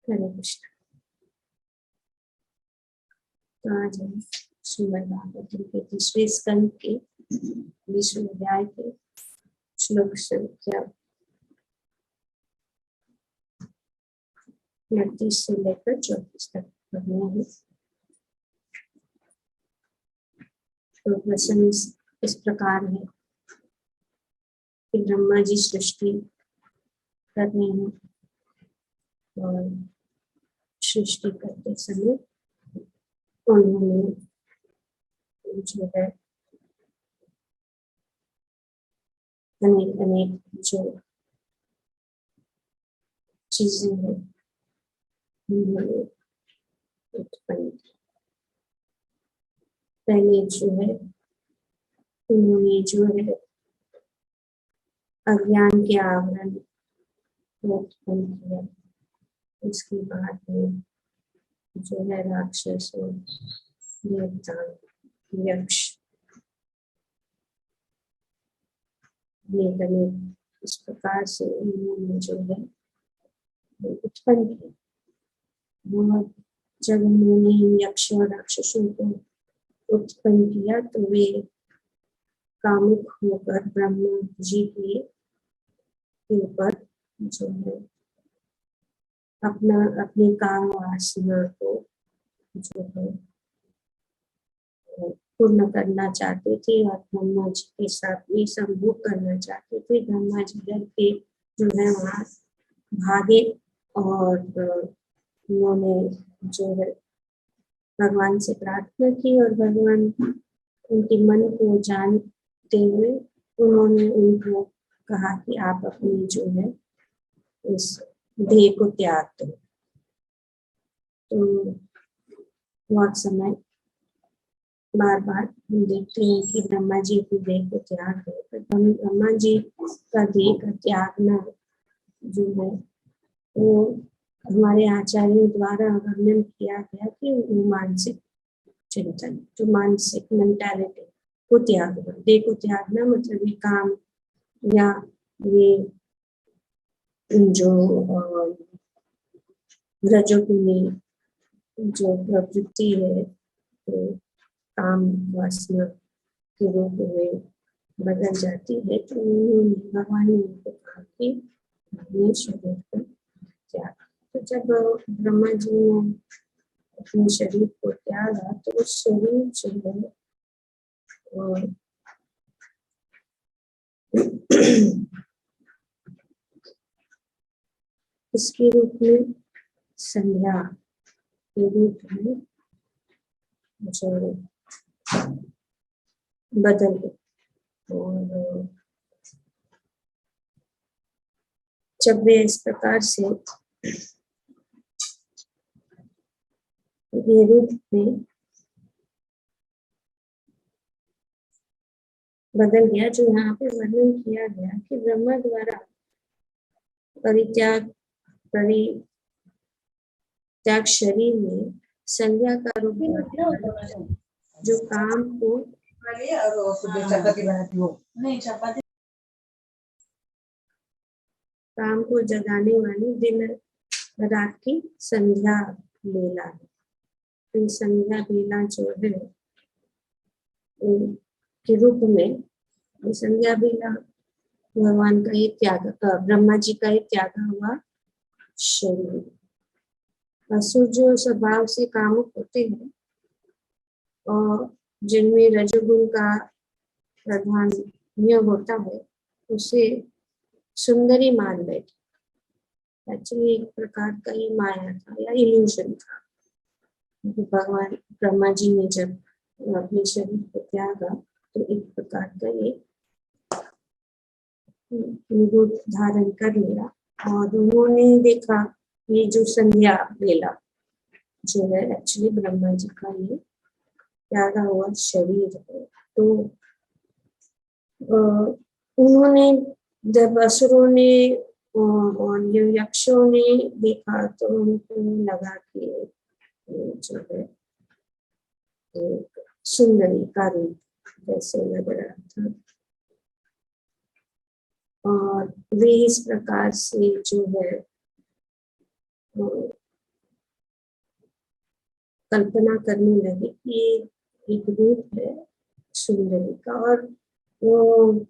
हरे कृष्ण। तो आज हम श्रीमद् भागवतम के तीसरे स्कंद के 20वें अध्याय के श्लोक संख्या 29 से लेकर 34 तक पढ़ना है। तो प्रश्न इस प्रकार है कि ब्रह्मा जी सृष्टि कर रहे हैं और सृष्टि करते समय उन्होंने जो है अनेक अनेक जो चीजें हैं उन्होंने उत्पन्न की। पहले जो है उन्होंने जो है अज्ञान के आवरण को उत्पन्न किया। उसके बाद में जो है राक्षस और देवता यक्ष अनेक इस प्रकार से उन्होंने जो है उत्पन्न किया। और जब उन्होंने यक्ष और राक्षसों को उत्पन्न किया तो वे कामुक होकर ब्रह्मा जी के ऊपर जो है अपनी काम वासना को जो है पूर्ण करना चाहते थे और ब्रह्मा जी के साथ भी संभोग करना चाहते थे। ब्रह्मा जी डर के जो है वहाँ भागे और उन्होंने जो है भगवान से प्रार्थना की और भगवान उनके मन को जानते हुए उन्होंने उनको कहा कि आप अपनी जो है इस देह को त्याग दो। तो बहुत समय बार बार हम देखते हैं कि ब्रह्मा जी अपनी देह को त्याग दे, तो ब्रह्मा जी का देह का त्यागना जो है वो हमारे आचार्यों द्वारा वर्णन किया गया कि वो मानसिक चिंतन, जो मानसिक मेंटालिटी को त्यागना, देह को त्यागना मतलब ये काम या ये जो रजोगुनी जो प्रवृत्ति है तो काम वासना के रूप में बदल जाती है। तो उन्होंने भगवान ने उनको कहा कि अपने शरीर को त्याग। तो जब ब्रह्मा जी ने अपने शरीर को त्यागा तो उस शरीर जो है इसके रूप में संध्या के रूप में जो बदल गए। और जब वे इस प्रकार से रूप में बदल गया, जो यहाँ पे वर्णन किया गया कि ब्रह्मा द्वारा परित्याग शरीर में संज्ञा का रूप जो काम को जगाने वाली दिन रात की संध्या लीला है। संध्या लीला जो है के रूप में संध्या लीला भगवान का ये त्याग, ब्रह्मा जी का ये त्यागा हुआ शरीर। असुर जो स्वभाव से कामुक होते हैं और जिनमें रजोगुण का प्राधान्य होता है उसे सुंदरी मान बैठे। एक्चुअली एक प्रकार का ये माया था या इल्यूजन था। भगवान ब्रह्मा जी ने जब अपने शरीर को त्यागा तो एक प्रकार का ये रूप धारण कर लिया और उन्होंने देखा ये जो संध्या लीला जो है एक्चुअली ब्रह्मा जी का ये त्यागा हुआ शरीर है। तो उन्होंने जब असुरों ने और यक्षों ने देखा तो उनको लगा कि जो है एक सुंदरी का रूप जैसे लग रहा था और वे इस प्रकार से जो है कल्पना करने लगे कि ये एक रूप है सुंदरी का, और वो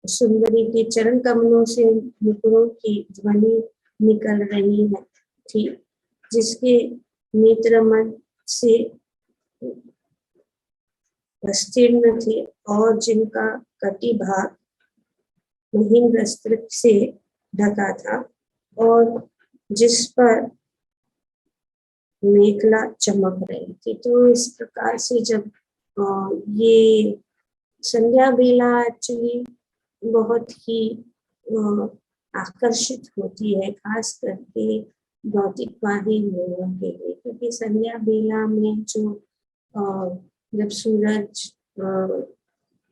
सुंदरी के चरण कमलों से मुकुरों की ध्वनि निकल रही है थी, जिसके नेत्र मन से विस्तीर्ण थे और जिनका कटी भाग महीन वस्त्र से ढका था और जिस पर मेखला चमक रही थी। तो इस प्रकार से जब ये संध्या बेला एक्चुअली बहुत ही आकर्षित होती है, खास करके भौतिकवादी लोगों के लिए, क्योंकि संध्या बेला में जो जब सूरज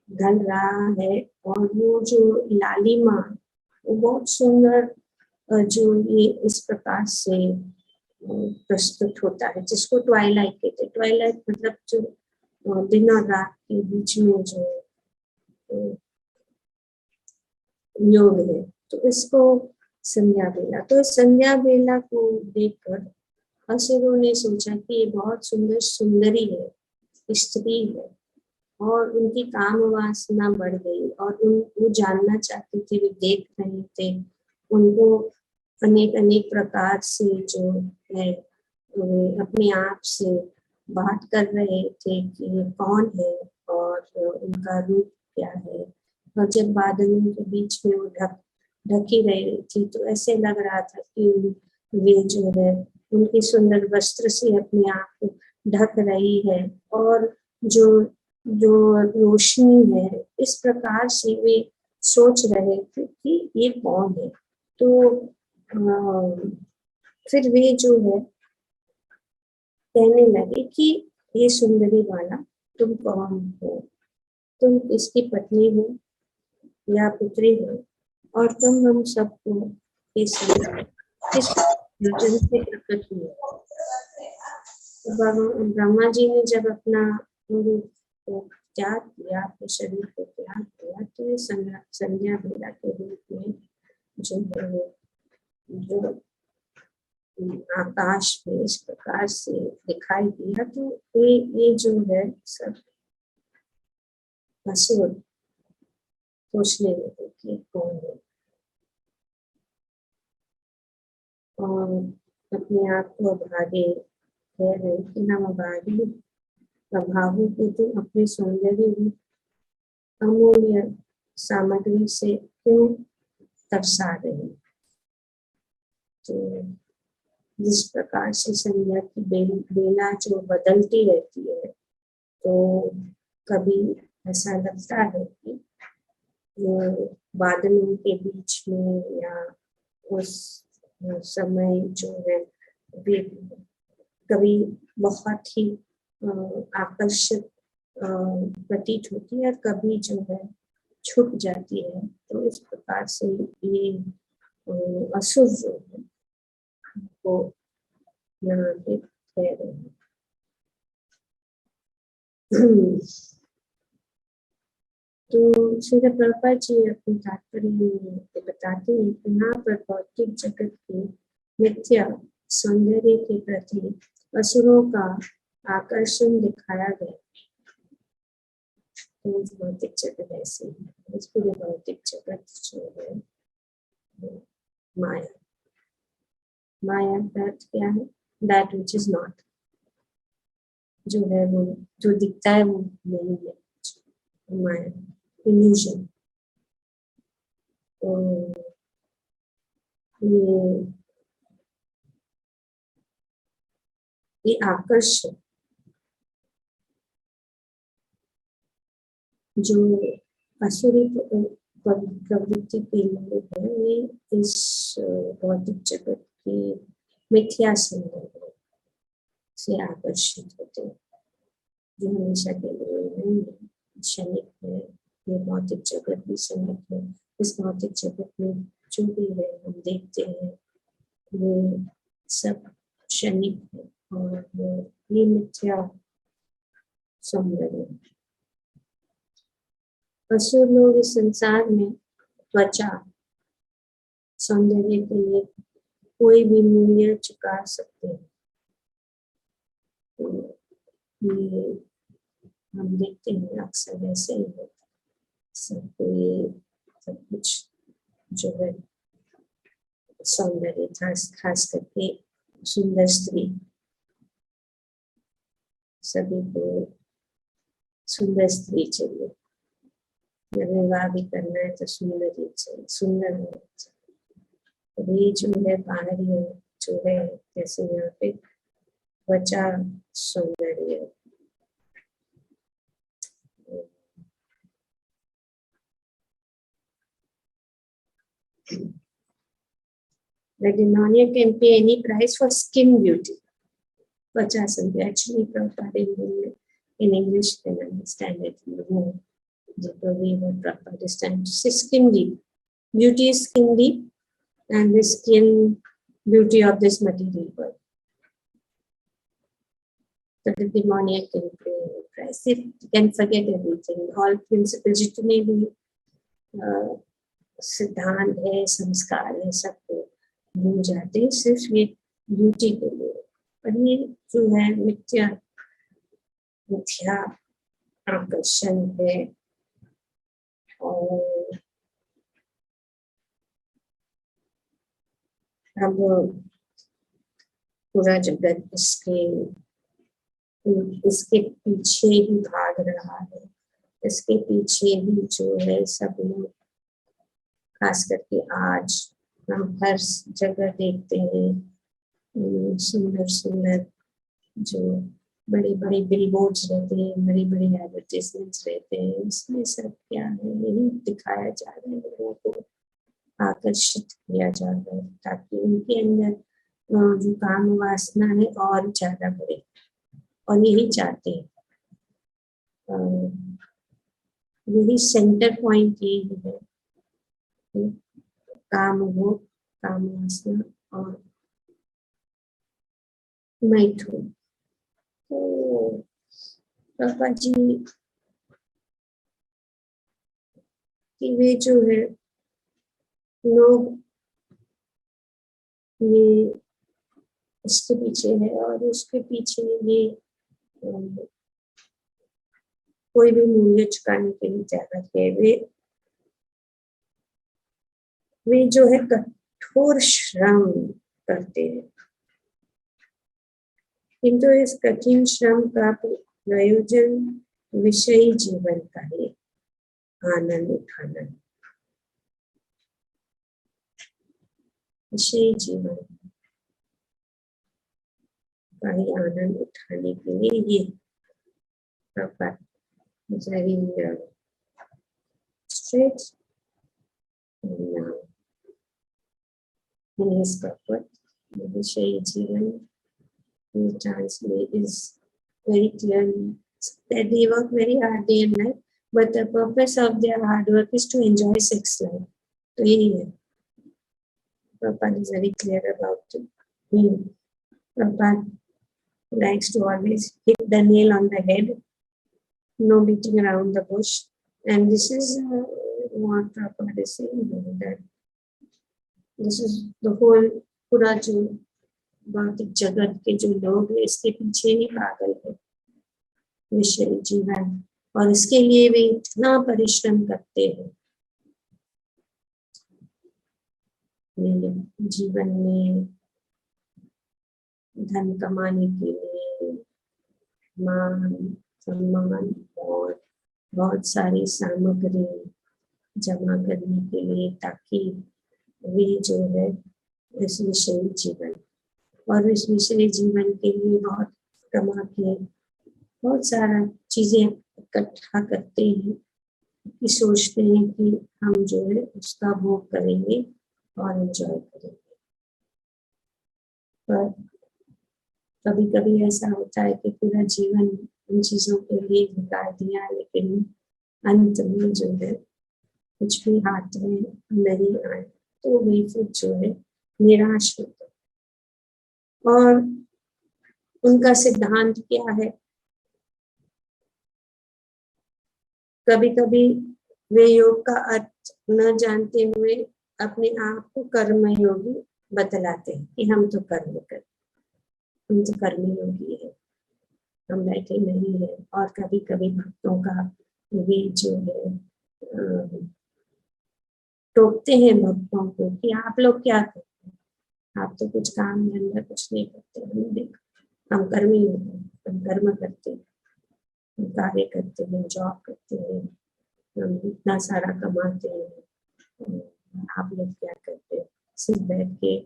ढल रहा है और वो जो लालिमा, वो बहुत सुंदर जो ये इस प्रकार से प्रस्तुत होता है, जिसको ट्वाइलाइट कहते हैं। ट्वाइलाइट मतलब जो दिन और रात के बीच में जो योग है, तो इसको संध्या बेला। तो संध्या बेला को देखकर असुरों ने सोचा कि ये बहुत सुंदर सुंदरी है, स्त्री है, और उनकी काम वासना बढ़ गई और वो जानना चाहते थे, वे देख रहे थे उनको अनेक अनेक प्रकार से जो है अपने आप से बात कर रहे थे कि ये कौन है और उनका रूप क्या है। और जब बादलों के बीच में वो ढकी रही थी तो ऐसे लग रहा था कि वे जो है उनकी सुंदर वस्त्र से अपने आप को ढक रही है, और जो जो रोशनी है, इस प्रकार से वे सोच रहे थे कि ये कौन है। तो फिर वे जो है कहने लगे कि ये सुंदरी वाला तुम कौन हो, तुम इसकी पत्नी हो या पुत्री हो, और तुम हम सबको किस योजन से प्रकट हुए। ब्रह्मा जी ने जब अपना रूप को त्याग किया, अपने शरीर को त्याग किया, तो ये संध्या बेला के रूप में जो है जो आकाश में इस प्रकार से दिखाई दिया। तो ये जो है सब असुर सोचने लगे कि कौन है, और अपने आप को भागे कह रहे कि हम अभागी प्रभावों को तो अपने सौंदर्य रूप अमूल्य सामग्री से क्यों तरसा रहे। तो जिस प्रकार से संध्या की बेला जो बदलती रहती है, तो कभी ऐसा लगता है कि वो बादलों के बीच में या उस समय जो है कभी बहुत ही आकर्षक प्रतीत होती है और कभी जो है छुप जाती है। तो इस प्रकार से ये असुर जो है वो यहाँ पे कह रहे हैं। तो श्री प्रभुपाद जी अपने तात्पर्य में बताते हैं कि यहाँ पर भौतिक जगत के मिथ्या सौंदर्य के प्रति असुरों का आकर्षण दिखाया गया। तो भौतिक जगत ऐसे है, इस पूरे भौतिक जगत जो है माया। माया का अर्थ क्या है? दैट विच इज नॉट, जो है वो जो दिखता है वो नहीं है, माया, इल्यूजन। तो ये आकर्षण जो असुरी प्रवृत्ति के लोग हैं, वे इस भौतिक जगत के मिथ्या सौंदर्य से आकर्षित होते हैं, जो हमेशा के लिए नहीं है, क्षणिक है। ये भौतिक जगत भी क्षणिक है। इस भौतिक जगत में जो भी है हम देखते हैं वो सब क्षणिक है और ये मिथ्या सौंदर्य। असुर लोग इस संसार में त्वचा सौंदर्य के लिए कोई भी मूल्य चुका सकते हैं। ये हम देखते हैं अक्सर ऐसे ही होता है। सबको ये सब कुछ जो है सौंदर्य खास करके सुंदर स्त्री, सभी को सुंदर स्त्री चाहिए। जब विवाह भी करना है तो सुंदर ही चाहिए, सुंदर होना चाहिए। ये जो है बाहरी जो है, जैसे यहाँ पे त्वचा सौंदर्य, the demoniac can pay any price for skin beauty. त्वचा सौंदर्य, actually Prabhupada in English can understand it more. The way what Prabhupada understands skin deep. Beauty is skin deep, and the skin beauty of this material world. So the demoniac can pay any price. It can forget everything. All principles जितने भी सिद्धांत है, संस्कार है, सबको भूल जाते हैं सिर्फ ये ब्यूटी के लिए। और ये जो है मिथ्या आकर्षण है, और अब पूरा जगत इसके पीछे ही भाग रहा है। इसके पीछे ही जो है सब लोग, खास करके आज हम हर जगह देखते हैं सुंदर सुंदर जो बड़े बड़े बिलबोर्ड्स रहते हैं, बड़ी बड़ी एडवर्टाइजमेंट्स रहते हैं, इसमें सब क्या है, यही दिखाया जा रहा है, लोगों को आकर्षित किया जा रहा है ताकि उनके अंदर जो काम वासना है और ज्यादा बढ़े, और यही चाहते हैं। यही सेंटर पॉइंट यही है, काम हो, काम वासना और मैथुन। तो पापा जी कि वे जो है लोग ये इसके पीछे है, और उसके पीछे ये कोई भी मूल्य चुकाने के लिए तैयार है। वे जो है कठोर श्रम करते हैं, किंतु इस कठिन श्रम का प्रयोजन विषयी जीवन का है, आनंद उठाना। विषयी जीवन का ही आनंद उठाने के लिए ये straight in his purport, the विषयी जीवन translate is very clearly that they work very hard day and night, but the purpose of their hard work is to enjoy sex life. तो यही है, Prabhupada is very clear about it. Prabhupada likes to always hit the nail on the head, no beating around the bush, and this is what Prabhupada is saying, that this is the whole पूरा जो भौतिक जगत के जो लोग हैं इसके पीछे ही पागल है, विषय जीवन, और इसके लिए वे इतना परिश्रम करते हैं। जीवन में धन कमाने के लिए, मान सम्मान और बहुत सारी सामग्री जमा करने के लिए, ताकि वे जो है इस विषय जीवन, और इस विषय जीवन के लिए बहुत कमा के बहुत सारा चीजें इकट्ठा करते हैं, कि सोचते हैं कि हम जो है उसका भोग करेंगे और एंजॉय करेंगे। पर कभी कभी ऐसा होता है कि पूरा जीवन उन चीजों के लिए निकाल दिया, लेकिन अंत में जो है कुछ भी हाथ में नहीं आए, तो वे फिर जो है निराश होते। और उनका सिद्धांत क्या है, कभी कभी वे योग का अर्थ न जानते हुए अपने आप को कर्म योगी बतलाते हैं कि हम तो कर्म कर, हम तो कर्म योगी है। हम बैठे नहीं है। और कभी कभी भक्तों का भी जो है टोकते हैं भक्तों को कि आप लोग क्या करते हैं, आप तो कुछ काम धंधा कुछ नहीं करते। हमने देखा, हम कर्मी होते हैं, हम कर्म करते हैं, हम कार्य करते हैं, जॉब करते हैं, हम इतना सारा कमाते हैं। आप लोग क्या करते हैं, सिर्फ बैठ के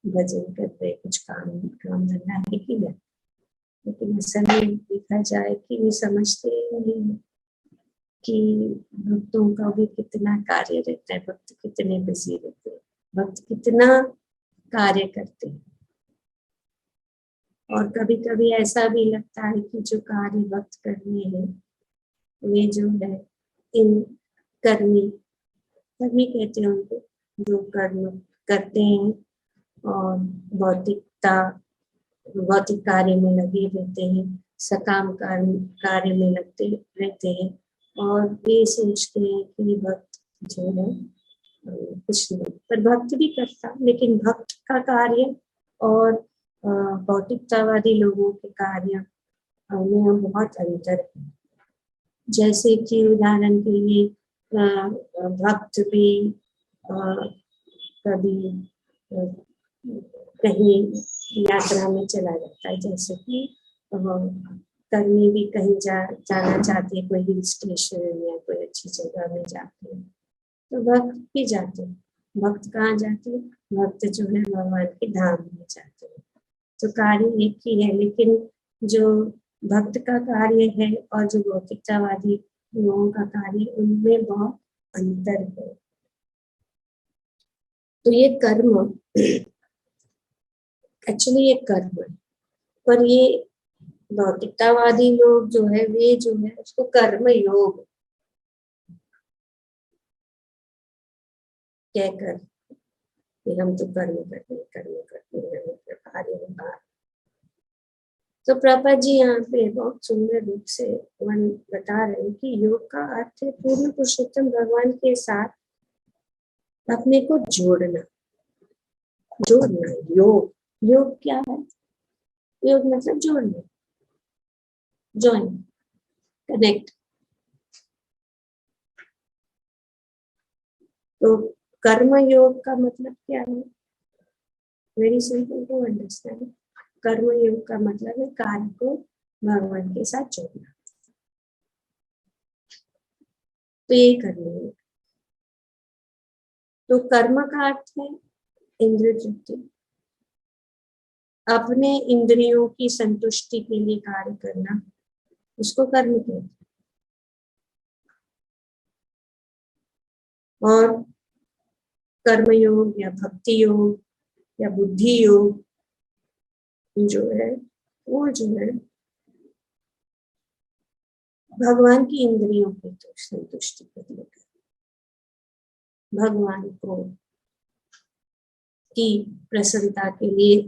भजन करते, कुछ काम काम धंधा है कि नहीं। लेकिन असल में देखा जाए कि वे समझते नहीं हैं कि भक्तों का भी कितना कार्य रहता है, भक्त कितने बिजी रहते हैं, भक्त कितना कार्य करते हैं। और कभी कभी ऐसा भी लगता है कि जो कार्य भक्त करने हैं वे जो है इन कर्मी कर्मी कहते हैं उनको, जो कर्म करते हैं और भौतिकता भौतिक कार्य में लगे रहते हैं, सकाम कार्य में लगते रहते हैं। और ये सोचते हैं कि भक्त जो है कुछ नहीं, पर भक्त भी करता, लेकिन भक्त का कार्य और भौतिकतावादी लोगों के कार्य में बहुत अंतर है। जैसे कि उदाहरण के लिए भक्त भी कभी कहीं यात्रा में चला जाता है, जैसे कि कर्मी भी कहीं जाना चाहते हैं, कोई हिल स्टेशन या कोई अच्छी जगह में जाते हैं, तो भक्त भी जाते हैं। भक्त कहाँ जाते हैं, भक्त जो है भगवान के धाम में जाते हैं। तो कार्य एक ही है, लेकिन जो भक्त का कार्य है और जो भौतिकतावादी लोगों का कार्य, उनमें बहुत अंतर है। तो ये कर्म एक्चुअली ये कर्म है, पर ये भौतिकतावादी लोग जो है वे जो है उसको कर्म योग कहकर कि हम तो कर्म करते हैं कार्य होगा। तो प्रभुपाद जी यहाँ पे बहुत सुंदर रूप से बता रहे हैं कि योग का अर्थ है पूर्ण पुरुषोत्तम भगवान के साथ अपने को जोड़ना। योग योग क्या है, योग मतलब जोड़ना, ज्वाइन, कनेक्ट। तो कर्म योग का मतलब क्या है, वेरी सिंपल टू अंडरस्टैंड। कर्म योग का मतलब है कार्य को भगवान के साथ जोड़ना, तो यही कर्म योग। तो कर्म का अर्थ है इंद्रिय तृप्ति, अपने इंद्रियों की संतुष्टि के लिए कार्य करना, उसको कर्म कहते हैं। और कर्म योग या भक्ति योग या बुद्धि योग जो है वो जो है भगवान की इंद्रियों की संतुष्टि के लिए, भगवान को की प्रसन्नता के लिए,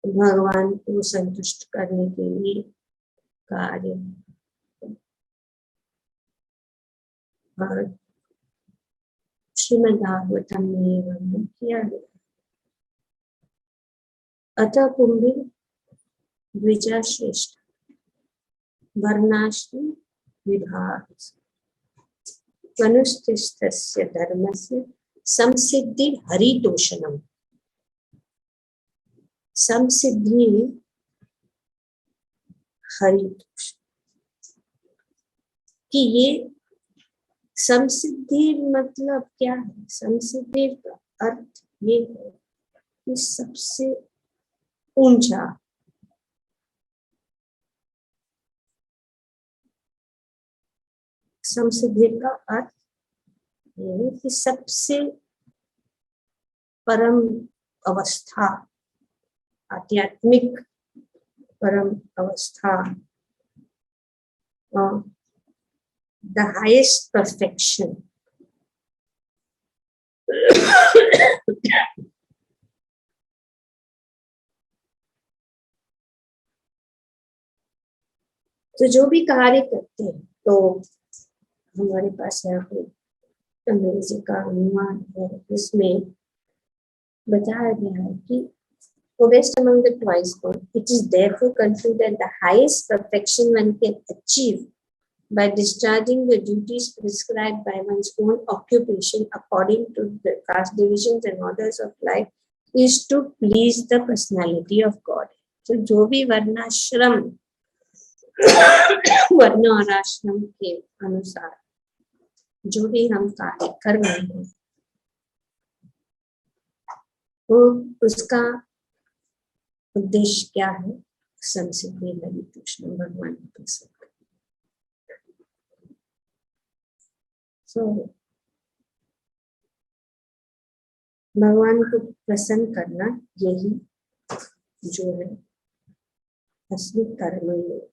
भगवान को संतुष्ट करने के लिए कार्य। श्रीमद्भागवतम में वर्णन किया गया। अतः कुंभी द्विजा श्रेष्ठ वर्णाश्रम विभाग मनुष्यस्य धर्मस्य संसिद्धि हरितोषणम। संसिद्धि हरितोषण कि ये संसिद्धि मतलब क्या है, संसिद्धि का अर्थ ये है कि सबसे ऊंचा, संसिद्धि का अर्थ ये है कि सबसे परम अवस्था, आध्यात्मिक परम अवस्था, the highest perfection। तो जो भी कार्य करते हैं, तो हमारे पास यहाँ पे अंग्रेजी का अनुवाद है, इसमें बताया गया है कि Obest among the twice born, it is therefore concluded the highest perfection one can achieve by discharging the duties prescribed by one's own occupation according to the caste divisions and orders of life is to please the personality of God. So जो भी वर्णाश्रम वर्ण और आश्रम के अनुसार जो भी हम कार्य कर रहे हैं वो उसका उद्देश्य क्या है? संसिद्धि लगी कृष्ण भगवान की प्रसन्न। भगवान को प्रसन्न करना यही जो है असली कर्म योग।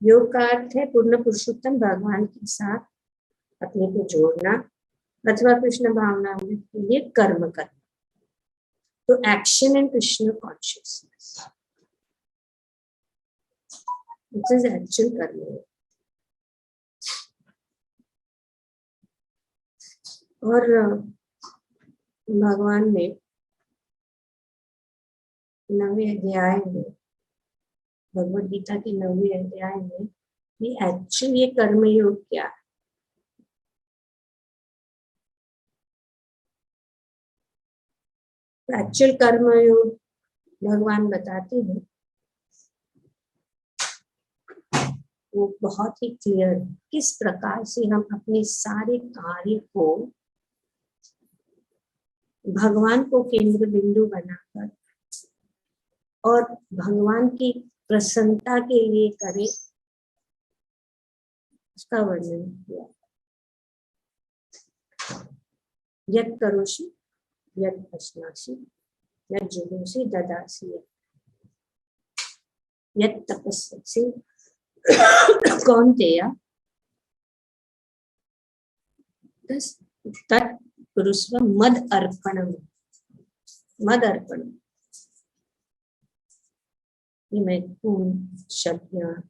योग का अर्थ है पूर्ण पुरुषोत्तम भगवान के साथ अपने को जोड़ना अथवा कृष्ण भावना के लिए कर्म करना। तो action in Krishna consciousness, this is actual कर्म योग। और भगवान ने 9वें अध्याय में, भगवद गीता के 9वें अध्याय में ये एक्चुअल ये कर्म योग क्या है? एक्चुअल कर्म योग भगवान बताते हैं वो बहुत ही क्लियर है, किस प्रकार से हम अपने सारे कार्य को भगवान को केंद्र बिंदु बनाकर और भगवान की प्रसन्नता के लिए करें, उसका वर्णन किया। यत् करोषि यत् पश्नासि यत् जुहोषि ददासि यत् तपस्यसि कौन्तेय तत् कुरुष्व मद अर्पणम। मद अर्पणम ये महत्वपूर्ण शब्द यहाँ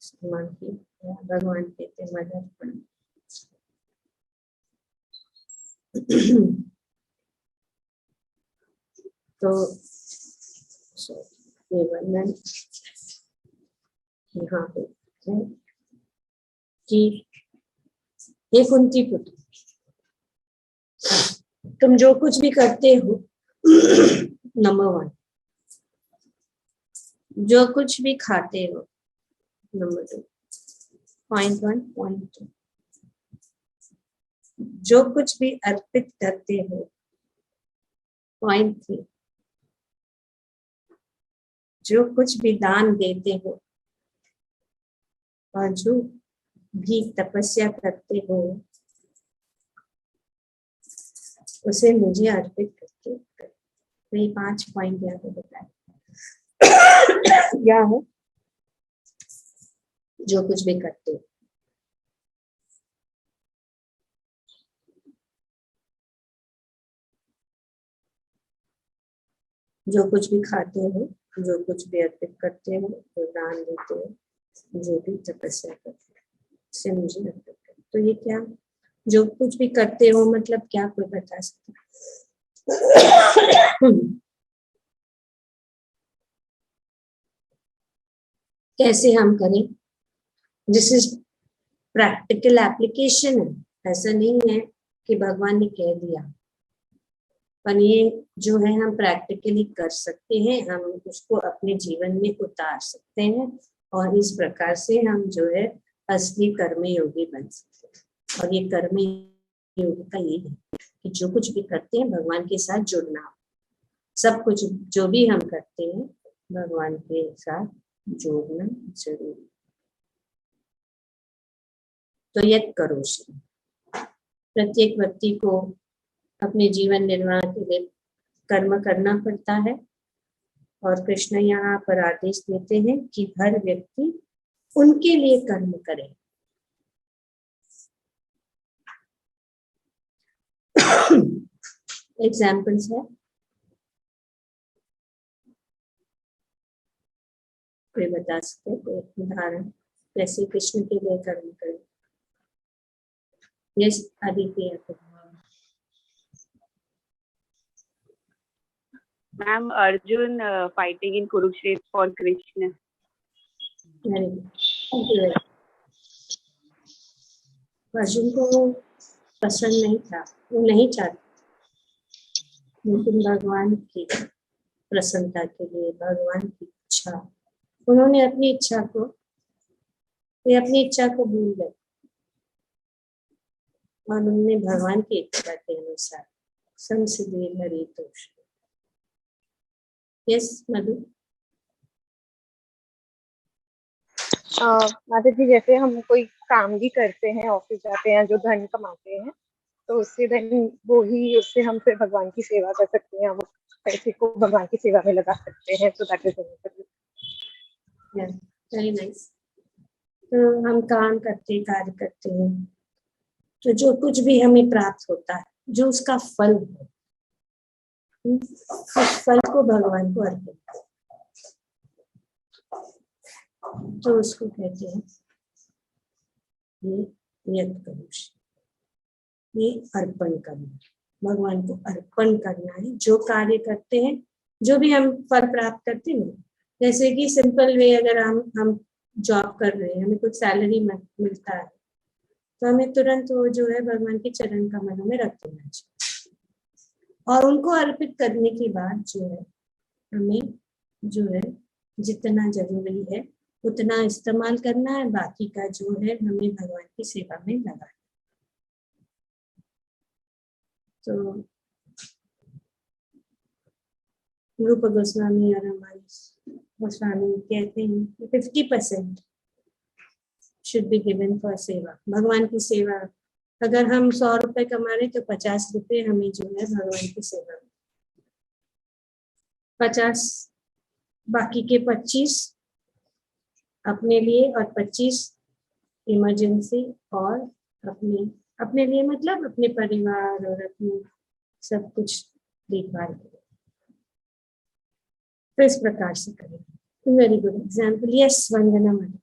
इस्तेमाल किया। भगवान कहते मद अर्पणम। तो ये वर्णन यहाँ पे है कि हे कुंती पुत्र, तुम जो कुछ भी करते हो, नंबर 1, जो कुछ भी खाते हो, नंबर 2, पॉइंट 1, पॉइंट 2, जो कुछ भी अर्पित करते हो, पॉइंट 3, जो कुछ भी दान देते हो और जो भी तपस्या करते हो उसे मुझे अर्पित करके तो ये 5 पॉइंट यहाँ पे बताए। क्या है? जो कुछ भी करते हो, जो कुछ भी खाते हो, जो कुछ भी अर्पित करते हो, जो दान देते हो, जो भी तपस्या करते हो, उसे मुझे अर्पित करो। तो ये क्या, जो कुछ भी करते हो मतलब क्या, कोई बता सकता? कैसे हम करें? दिस इज प्रैक्टिकल एप्लीकेशन है। ऐसा नहीं है कि भगवान ने कह दिया, पर ये जो है हम प्रैक्टिकली कर सकते हैं, हम उसको अपने जीवन में उतार सकते हैं और इस प्रकार से हम जो है असली कर्मयोगी बन सकते हैं। और ये कर्मयोगी का ये है कि जो कुछ भी करते हैं भगवान के साथ जुड़ना। सब कुछ जो भी हम करते हैं भगवान के साथ जोड़ना जरूरी। तो यत् करोषि, प्रत्येक व्यक्ति को अपने जीवन निर्वाह के लिए कर्म करना पड़ता है और कृष्ण यहाँ पर आदेश देते हैं कि हर व्यक्ति उनके लिए कर्म करे। एग्जाम्पल्स है, कोई बता सकते, कोई उदाहरण कैसे कृष्ण के लिए कर्म करें? Yes Aditya. Ma'am, Arjun fighting in Kurukshetra for Krishna. Very good. Thank you very much. Arjun को पसंद नहीं था, वो नहीं चाहता, लेकिन भगवान की प्रसन्नता के लिए, भगवान की इच्छा, उन्होंने अपनी इच्छा को भूल गए और उन्होंने भगवान की इच्छा के अनुसार संसिद्धि लड़ी तो। यस मधु। माता जी, जैसे हम कोई काम भी करते हैं, ऑफिस जाते हैं, जो धन कमाते हैं, तो उससे धन उससे हम फिर भगवान की सेवा कर सकते हैं, हम पैसे को भगवान की सेवा में लगा सकते हैं। तो दैट इज वेरी नाइस। तो हम काम करते, कार्य करते हैं, तो जो कुछ भी हमें प्राप्त होता है, जो उसका फल है, उस फल को भगवान को अर्पित करें, तो उसको कहते हैं ये यज्ञ, ये अर्पण करना, भगवान को अर्पण करना है। जो कार्य करते हैं, जो भी हम फल प्राप्त करते हैं, जैसे कि सिंपल वे, अगर हम जॉब कर रहे हैं, हमें कुछ सैलरी मिलता है, तो हमें तुरंत वो जो है भगवान के चरण कमलों में रख देना चाहिए, और उनको अर्पित करने के बाद जो है हमें जो है जितना जरूरी है उतना इस्तेमाल करना है, बाकी का जो है हमें भगवान की सेवा में लगाना। तो रूप गोस्वामी और हमारे गोस्वामी कहते हैं कि 50% शुड बी गिवन फॉर सेवा, भगवान की सेवा। अगर हम 100 रुपए कमा रहे तो 50 रुपए हमें जो है भगवान की सेवा में, 50, बाकी के 25 अपने लिए और 25 इमरजेंसी और अपने लिए, मतलब अपने परिवार और अपने सब कुछ देखभाल करें। तो इस प्रकार से करें। Very good example. Yes Vandana madam.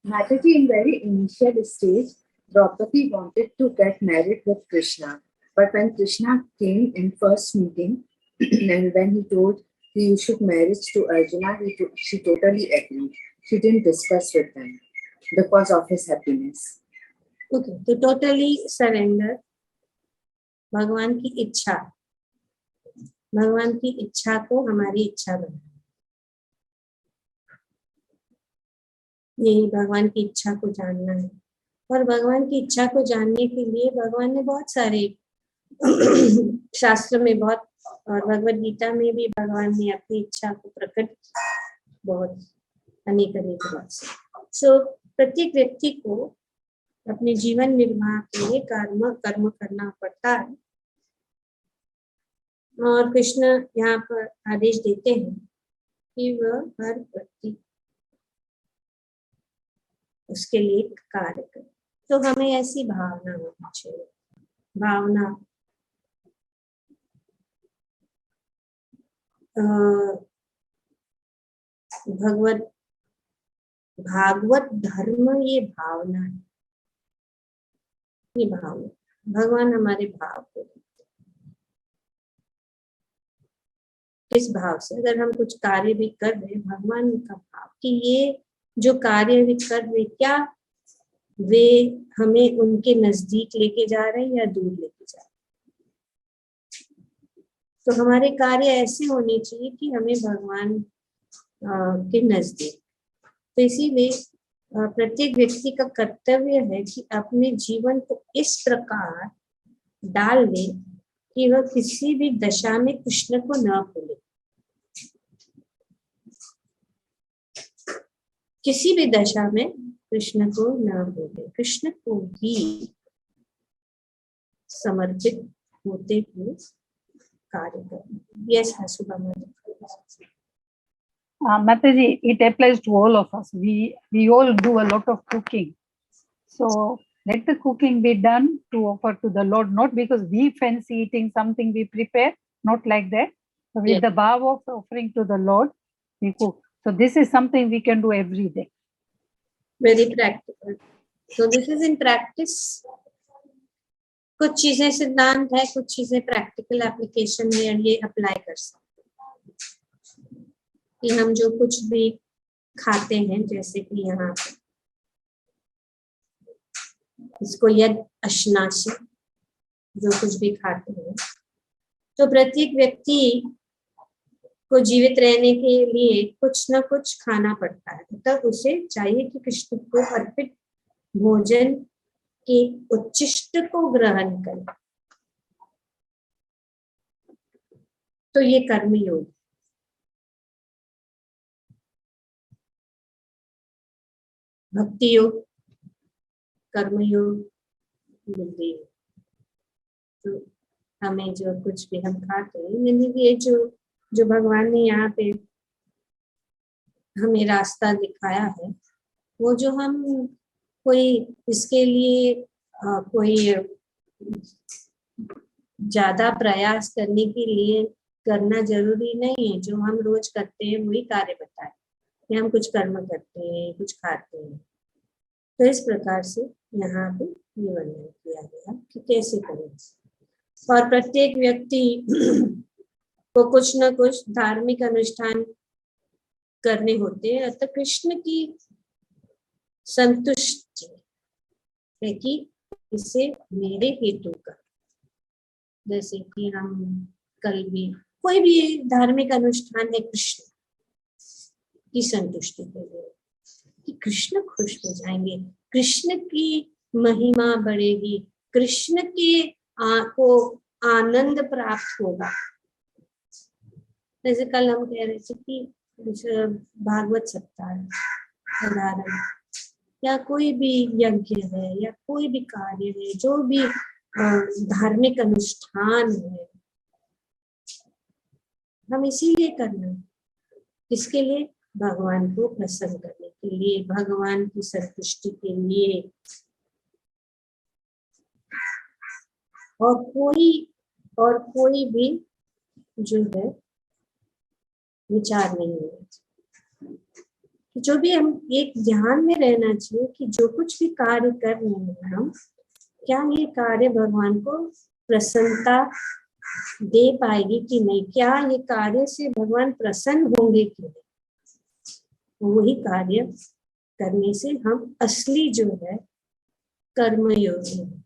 Mataji, in very initial stage, Draupadi wanted to get married with Krishna. But when Krishna came in first meeting, and when he told you should marriage to Arjuna, she totally agreed. She didn't discuss with him because of his happiness. Okay, तो totally surrender, भगवान की इच्छा, भगवान की इच्छा को हमारी इच्छा बनाना, यही भगवान की इच्छा को जानना है। और भगवान की इच्छा को जानने के लिए भगवान ने बहुत सारे शास्त्र में बहुत, और भगवत गीता में भी भगवान ने अपनी इच्छा को प्रकट बहुत अनेक बार से। सो प्रत्येक व्यक्ति को अपने जीवन निर्वाह के लिए कर्म करना पड़ता है, और कृष्ण यहाँ पर आदेश देते हैं कि वह हर व्यक्ति उसके लिए कार्य करे। तो हमें ऐसी भावना होनी चाहिए, भावना भागवत धर्म, ये भावना है, ये भावना, भगवान हमारे भाव को देखते हैं। इस भाव से अगर हम कुछ कार्य भी कर रहे हैं, भगवान का भाव कि ये जो कार्य भी कर रहे, क्या वे हमें उनके नजदीक लेके जा रहे हैं या दूर लेके जा रहे हैं। तो हमारे कार्य ऐसे होने चाहिए कि हमें भगवान के नजदीक। तो इसीलिए प्रत्येक व्यक्ति का कर्तव्य है कि अपने जीवन को इस प्रकार डाल दे कि वह किसी भी दशा में कृष्ण को न भूले, किसी भी दशा में कृष्ण को न भूले, कृष्ण को ही समर्पित होते हुए कार्य करें। यस हसुबा madam. Mataji, it applies to all of us. We all do a lot of cooking. So let the cooking be done to offer to the Lord, not because we fancy eating something we prepare, not like that. So with the bhav of offering to the Lord, we cook. So this is something we can do every day. Very practical. So this is in practice. कुछ चीजें सिद्धांत है, कुछ चीजें practical application है, और ये apply कर सकते हैं कि हम जो कुछ भी खाते हैं, जैसे कि यहाँ पे इसको यद अश्नासी, जो कुछ भी खाते हैं, तो प्रत्येक व्यक्ति को जीवित रहने के लिए कुछ ना कुछ खाना पड़ता है, तो उसे चाहिए कि कृष्ण को अर्पित भोजन के उच्छिष्ट को ग्रहण करें। तो ये कर्मयोग, भक्ति योग, कर्मयोग, बुद्धि योग। तो हमें जो कुछ भी हम खाते हैं, यानी कि ये जो भगवान ने यहाँ पे हमें रास्ता दिखाया है, वो जो हम कोई इसके लिए कोई ज्यादा प्रयास करने के लिए करना जरूरी नहीं है। जो हम रोज करते हैं वही कार्य बताए कि हम कुछ कर्म करते हैं, कुछ खाते हैं। तो इस प्रकार से यहाँ पे ये वर्णन किया गया कि कैसे करें। और प्रत्येक व्यक्ति को कुछ न कुछ धार्मिक अनुष्ठान करने होते हैं, अतः कृष्ण की संतुष्टि है कि इसे मेरे हेतु कर। जैसे कि हम कल भी कोई भी धार्मिक अनुष्ठान है कृष्ण की संतुष्टि के लिए, कि कृष्ण खुश हो जाएंगे, कृष्ण की महिमा बढ़ेगी, कृष्ण के को आनंद प्राप्त होगा। जैसे कल हम कह रहे थे कि भागवत सप्ताह उदाहरण, या कोई भी यज्ञ है, या कोई भी कार्य है, जो भी धार्मिक अनुष्ठान है, हम इसीलिए करना है। किसके लिए? भगवान को प्रसन्न करने के लिए, भगवान की संतुष्टि के लिए। और कोई भी जो है विचार नहीं है। जो भी हम एक ध्यान में रहना चाहिए कि जो कुछ भी कार्य कर रहे हैं हम, क्या ये कार्य भगवान को प्रसन्नता दे पाएगी कि नहीं, क्या ये कार्य से भगवान प्रसन्न होंगे कि नहीं। वही कार्य करने से हम असली जो है कर्मयोगी हैं।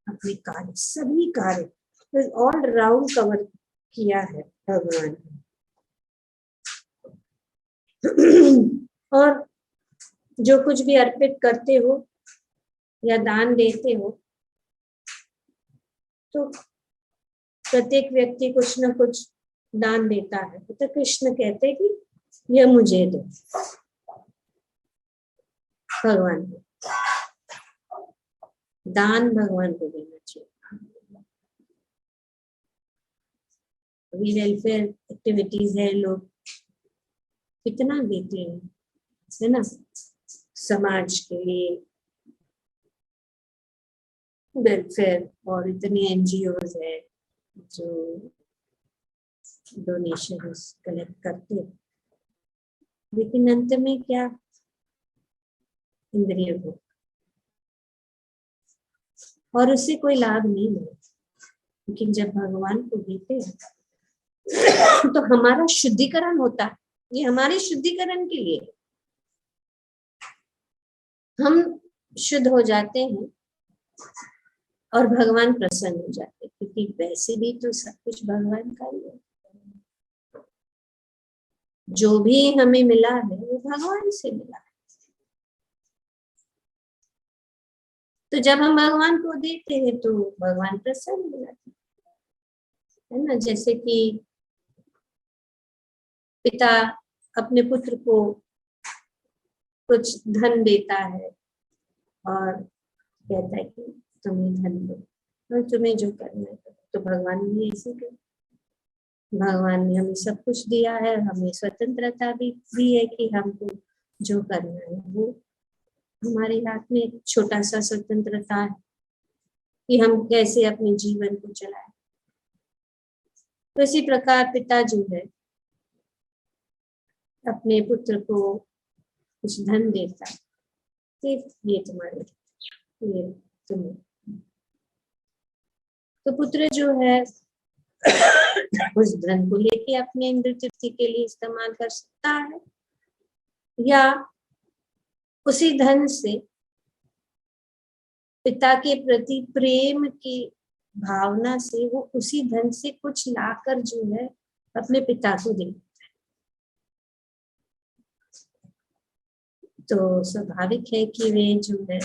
अपने कार्य, सभी कार्य ऑल राउंड कवर किया है भगवान ने। और जो कुछ भी अर्पित करते हो या दान देते हो, तो प्रत्येक व्यक्ति कुछ न कुछ दान देता है, तो कृष्ण कहते हैं कि यह मुझे दो, भगवान को दान भगवान को देना चाहिए। अभी वेलफेयर एक्टिविटीज है, लोग कितना देते हैं, है ना, समाज के लिए वेलफेयर। और इतनी एनजीओज है जो डोनेशन कलेक्ट करते हैं, लेकिन अंत में क्या, इंद्रिय भोग, और उससे कोई लाभ नहीं मिला। लेकिन जब भगवान को देते हैं तो हमारा शुद्धिकरण होता है। ये हमारे शुद्धिकरण के लिए, हम शुद्ध हो जाते हैं और भगवान प्रसन्न हो जाते हैं, क्योंकि वैसे भी तो सब कुछ भगवान का ही है। जो भी हमें मिला है वो भगवान से मिला है। तो जब हम भगवान को देते हैं तो भगवान प्रसन्न हो जाते हैं, है ना। जैसे कि पिता अपने पुत्र को कुछ धन देता है और कहता है कि तुम्हें धन दो, और तुम्हें जो करना है। तो भगवान ने ऐसे किया, भगवान ने हमें सब कुछ दिया है, हमें स्वतंत्रता भी दी है कि हमको जो करना है वो हमारे हाथ में। एक छोटा सा स्वतंत्रता है कि हम कैसे अपने जीवन को चलाएं। तो इसी प्रकार पिता जो है अपने पुत्र को कुछ धन देता है, ये तुम्हारे, ये तुम्हें। तो पुत्र जो है उस धन को लेके अपने इंद्र तृप्ति के लिए इस्तेमाल कर सकता है, या उसी धन से पिता के प्रति प्रेम की भावना से वो उसी धन से कुछ लाकर जो है अपने पिता को दे देता है। तो स्वाभाविक है कि वे जो है,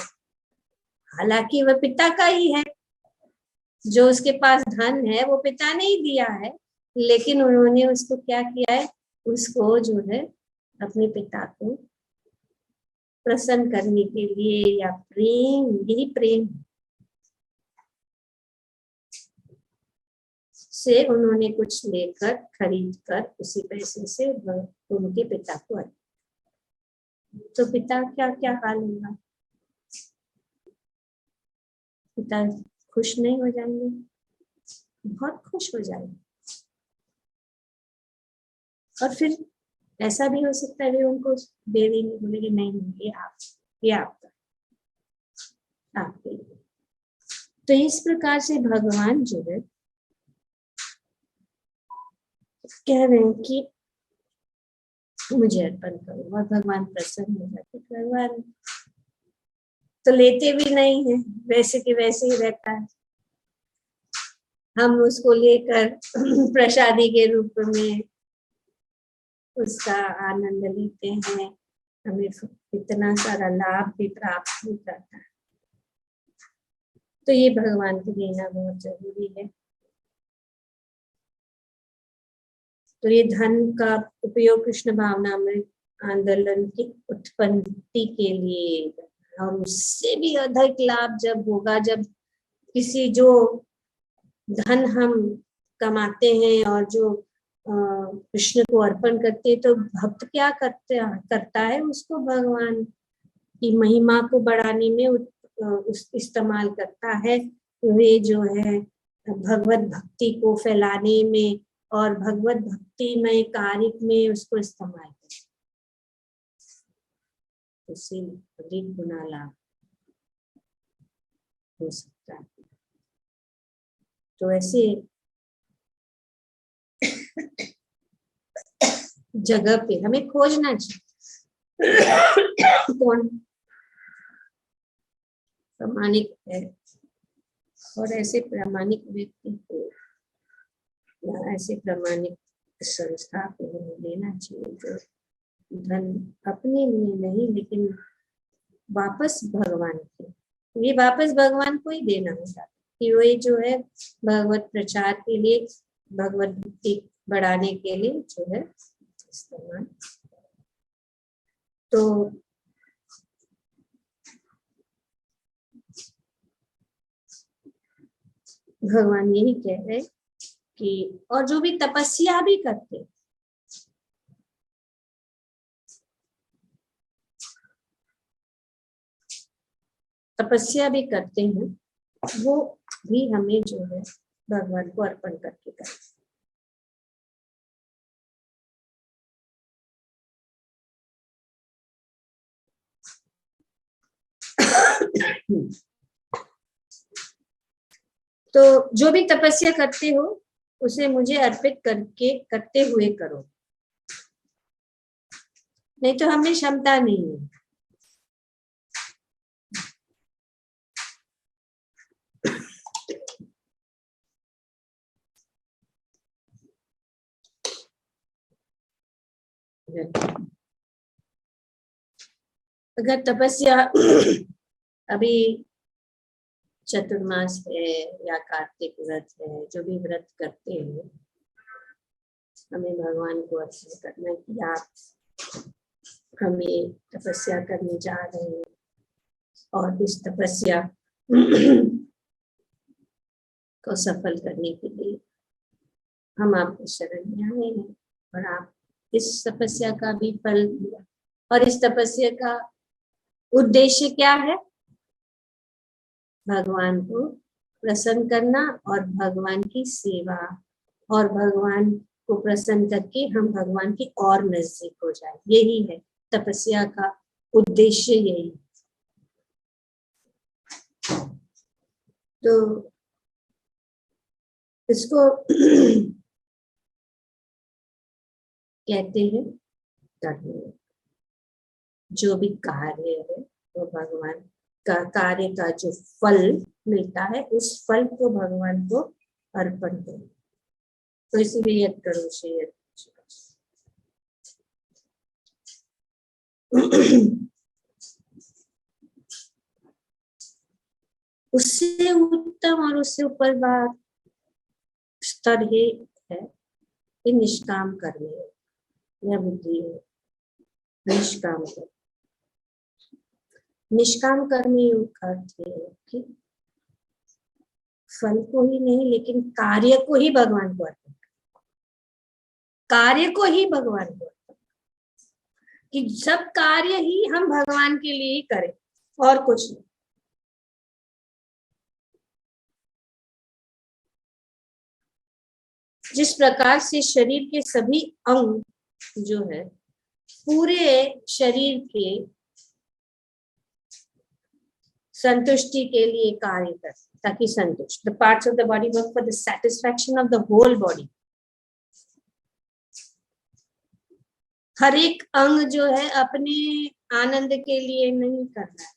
हालांकि वह पिता का ही है, जो उसके पास धन है वो पिता ने ही दिया है, लेकिन उन्होंने उसको क्या किया है, उसको जो है अपने पिता को प्रसन्न करने के लिए, या प्रेम, यही प्रेम से उन्होंने कुछ लेकर खरीद कर उसी पैसे से उनके पिता को अर्पित। तो पिता क्या क्या हाल होगा, पिता खुश नहीं हो जाएंगे? बहुत खुश हो जाएंगे। और फिर ऐसा भी हो सकता है वे उनको दे देंगे, बोलेंगे नहीं ये आपका, आपके। तो इस प्रकार से भगवान जो है कह रहे हैं कि मुझे अर्पण करो, और भगवान प्रसन्न हो जाते। भगवान तो लेते भी नहीं है, वैसे के वैसे ही रहता है। हम उसको लेकर प्रसादी के रूप में उसका आनंद लेते हैं, हमें इतना सारा लाभ भी प्राप्त हो जाता है। तो ये भगवान को देना बहुत जरूरी है। तो ये धन का उपयोग कृष्ण भावनामृत आंदोलन की उत्पत्ति के लिए, और उससे भी अधिक लाभ जब होगा, जब किसी जो धन हम कमाते हैं और जो कृष्ण को अर्पण करते हैं, तो भक्त क्या करता है, उसको भगवान की महिमा को बढ़ाने में इस्तेमाल करता है। वे जो है भगवत भक्ति को फैलाने में और भगवत भक्ति में कार्य में उसको इस्तेमाल करते हैं, उससे अधिक गुना लाभ हो सकता है। तो ऐसे जगह पे हमें खोजना चाहिए कौन प्रामाणिक है, और ऐसे प्रामाणिक व्यक्ति को या ऐसे प्रामाणिक संस्था को हमें देना चाहिए, जो धन अपने लिए नहीं लेकिन वापस भगवान के, ये वापस भगवान को ही देना होगा, कि वही जो है भगवत प्रचार के लिए, भगवत भक्ति बढ़ाने के लिए जो है इस्तेमाल। तो भगवान यही कह रहे कि, और जो भी तपस्या भी करते, तपस्या भी करते हैं, वो भी हमें जो है भगवान को अर्पण करके करें। तो जो भी तपस्या करते हो उसे मुझे अर्पित करते हुए करो, नहीं तो हमें क्षमता नहीं है। अगर तपस्या अभी चतुर्मास है या कार्तिक व्रत है, जो भी व्रत करते हैं, हमें भगवान को अर्पण करना कि आप हमें तपस्या करने जा रहे हैं, और इस तपस्या को सफल करने के लिए हम आपके शरण में आए हैं, और आप इस तपस्या का भी फल दिया। और इस तपस्या का उद्देश्य क्या है? भगवान को प्रसन्न करना और भगवान की सेवा, और भगवान को प्रसन्न करके हम भगवान के और नजदीक हो जाए, यही है तपस्या का उद्देश्य, यही। तो इसको कहते हैं कर्म। जो भी कार्य है वो भगवान का कार्य का जो फल मिलता है उस फल को भगवान को अर्पण करो। तो इसीलिए यद करो से यद उससे उत्तम और उससे ऊपर बात स्तर ही है कि निष्काम कर्म या बुद्धि है। निष्काम कर्म, निष्काम कर्म योग का अर्थ है कि फल को ही नहीं लेकिन कार्य को ही भगवान को अर्पण, कार्य को ही भगवान को अर्पण, कि सब कार्य ही हम भगवान के लिए ही करें और कुछ नहीं। जिस प्रकार से शरीर के सभी अंग जो है पूरे शरीर के संतुष्टि के लिए कार्य करते ताकि संतुष्ट, the parts of the body work for the satisfaction of the whole body. हर एक अंग जो है अपने आनंद के लिए नहीं कर रहा है,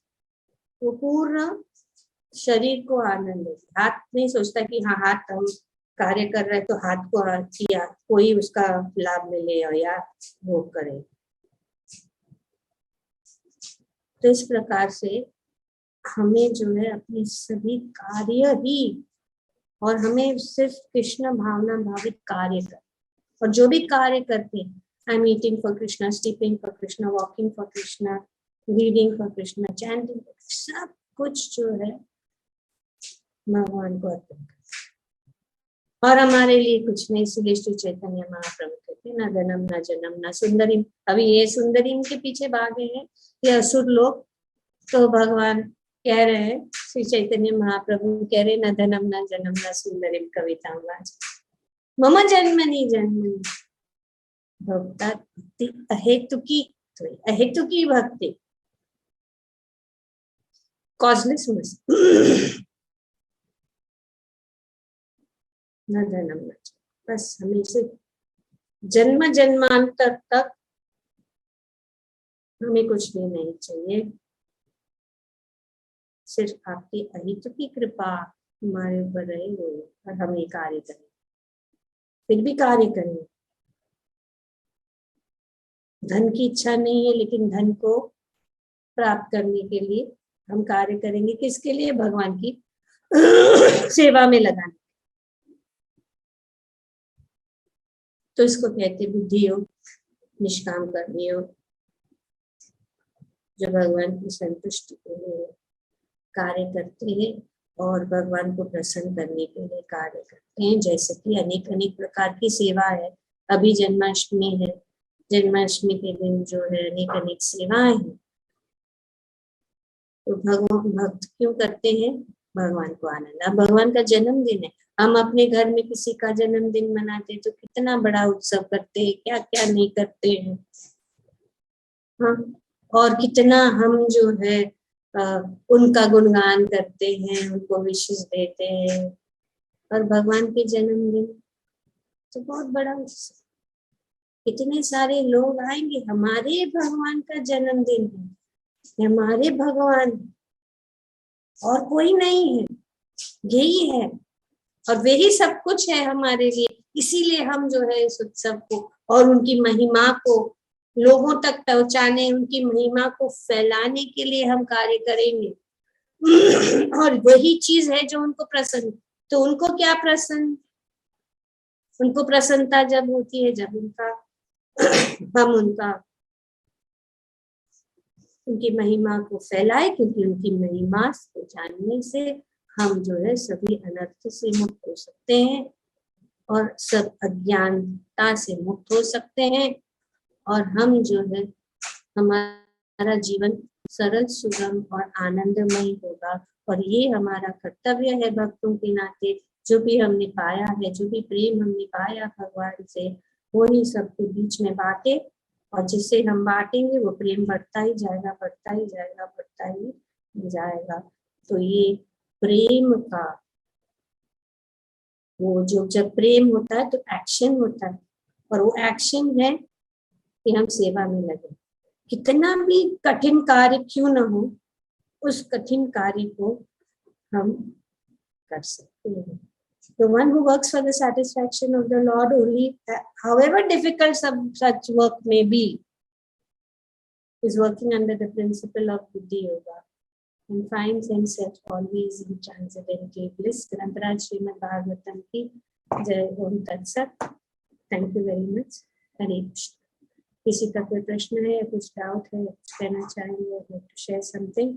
वो पूर्ण शरीर को आनंद है। हाथ नहीं सोचता कि हाँ हाथ हम कार्य कर रहे हैं तो हाथ को किया कोई उसका लाभ मिले या वो करे। तो इस प्रकार से हमें जो है अपने सभी कार्य ही, और हमें सिर्फ कृष्ण भावना भावित कार्य कर, और जो भी कार्य करते हैं, I am eating for Krishna, sleeping for Krishna, walking for Krishna, reading for Krishna, chanting, सब कुछ जो है भगवान को अर्पण कर और हमारे लिए कुछ नहीं। इसलिए श्री चैतन्य महाप्रभु कहते हैं न धनम न जन्म न सुंदरी। अभी ये सुंदरी के पीछे भागे हैं ये असुर लोग, तो भगवान कह रहे हैं, श्री चैतन्य महाप्रभु कह रहे न धनम न जन्म न सुंदरी कविता मम जन्मनि जन्मनि भक्ता भक्ति अहेतुकी, अहेतुकी भक्ति कॉजलेस न धनम न, बस हमें से जन्म जन्मांतर तक हमें कुछ भी नहीं चाहिए, सिर्फ आपकी अहितुकी कृपा हमारे ऊपर रहे हो और हम ये कार्य करें, फिर भी कार्य करें। धन की इच्छा नहीं है लेकिन धन को प्राप्त करने के लिए हम कार्य करेंगे। किसके लिए? भगवान की सेवा में लगाने। तो इसको कहते बुद्धि योग, निष्काम कर्मी योग, जो भगवान की संतुष्टि के लिए कार्य करते हैं और भगवान को प्रसन्न करने के लिए कार्य करते हैं। जैसे कि अनेक अनेक प्रकार की सेवा है। अभी जन्माष्टमी है, जन्माष्टमी के दिन जो है अनेक अनेक सेवाएं हैं। तो भगवान भक्त क्यों करते हैं? भगवान को आनंद। अब भगवान का जन्मदिन है, हम अपने घर में किसी का जन्मदिन मनाते तो कितना बड़ा उत्सव करते हैं, क्या क्या नहीं करते हैं, हाँ, और कितना हम जो है उनका गुणगान करते हैं, उनको विशेष देते हैं। और भगवान के जन्मदिन तो बहुत बड़ा उत्सव, कितने सारे लोग आएंगे। हमारे भगवान का जन्मदिन है, हमारे भगवान और कोई नहीं है, यही है और वही सब कुछ है हमारे लिए। इसीलिए हम जो है इस उत्सव को और उनकी महिमा को लोगों तक पहुंचाने, उनकी महिमा को फैलाने के लिए हम कार्य करेंगे। और वही चीज है जो उनको प्रसन्न, तो उनको क्या प्रसन्न, उनको प्रसन्नता जब होती है जब उनका हम उनकी महिमा को फैलाए, क्योंकि उनकी महिमा को जानने से हम जो है सभी अनर्थ से मुक्त हो सकते हैं और सब अज्ञानता से मुक्त हो सकते हैं, और हम जो है हमारा जीवन सरल सुगम और आनंदमय होगा। और ये हमारा कर्तव्य है भक्तों के नाते, जो भी हमने पाया है, जो भी प्रेम हमने पाया भगवान से, वो ही सबके बीच में बांटे, और जिससे हम बांटेंगे वो प्रेम बढ़ता ही जाएगा, बढ़ता ही जाएगा, बढ़ता ही जाएगा। तो ये प्रेम का वो जो जब प्रेम होता है तो एक्शन होता है, और वो एक्शन है कि हम सेवा में लगे। कितना भी कठिन कार्य क्यों ना हो, उस कठिन कार्य को हम कर सकते हैं। The one who works for the satisfaction of the Lord only, however difficult such work may be, is working under the principle of Buddhi Yoga and finds himself always in transcendental bliss. Grantharaj Srimad Bhagavatam ki Jai. Om Tat Sat. Thank you very much. Hare Krishna. किसी का कोई प्रश्न है या कुछ doubt है, कुछ कहना चाहेंगे, to share something?